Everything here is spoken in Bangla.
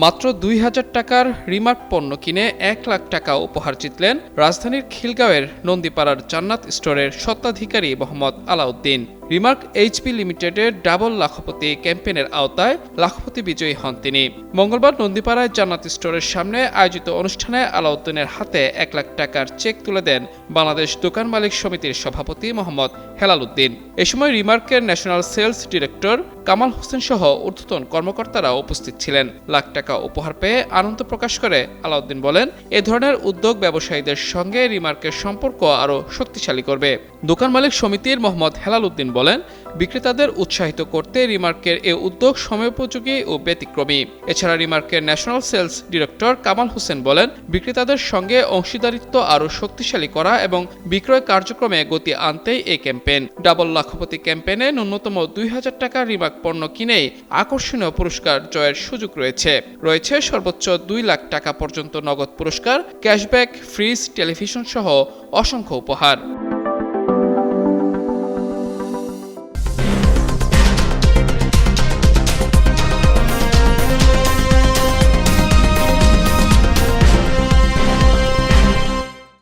মাত্র ২,০০০ টাকার রিমার্ক পণ্য কিনে ১ লাখ টাকা উপহার জিতলেন রাজধানীর খিলগাঁওয়ের নন্দীপাড়ার জান্নাত স্টোরের স্বত্বাধিকারী মোহাম্মদ আলাউদ্দিন। রিমার্ক এইচপি লিমিটেডের ডাবল লাখপতি ক্যাম্পেইনের আওতায় লাখপতি বিজয়ী হন তিনি। মঙ্গলবার নন্দীপাড়ায় জান্নাত স্টোরের সামনে আয়োজিত অনুষ্ঠানে আলাউদ্দিনের হাতে ১ লাখ টাকার চেক তুলে দেন বাংলাদেশ দোকান মালিক সমিতির সভাপতি মোহাম্মদ হেলাল উদ্দিন। এ সময় রিমার্কের national sales director Kamal Hossain সহ ঊর্ধ্বতন কর্মকর্তারা উপস্থিত ছিলেন। লাখ টাকা উপহার পেয়ে আনন্দ প্রকাশ করে আলাউদ্দিন বলেন, এ ধরনের উদ্যোগ ব্যবসায়ীদের সঙ্গে রিমার্কের সম্পর্ক আরও শক্তিশালী করবে। দোকান মালিক সমিতির মোহাম্মদ হেলাল উদ্দিন বলেন, বিক্রেতাদের উৎসাহিত করতে রিমার্কের এ উদ্যোগ সময়োপযোগী ও ব্যতিক্রমী। এছাড়া রিমার্কের national sales director Kamal Hossain বলেন, বিক্রেতাদের সঙ্গে অংশীদারিত্ব আরও শক্তিশালী করা এবং বিক্রয় কার্যক্রমে গতি আনতেই এই ক্যাম্পেইন। ডাবল লাখপতি ক্যাম্পেইনে ন্যূনতম ২,০০০ টাকার রিমার্ক পণ্য কিনেই আকর্ষণীয় পুরস্কার জয়ের সুযোগ রয়েছে সর্বোচ্চ ২ লাখ টাকা পর্যন্ত নগদ পুরস্কার, ক্যাশব্যাক, ফ্রিজ, টেলিভিশন সহ অসংখ্য উপহার।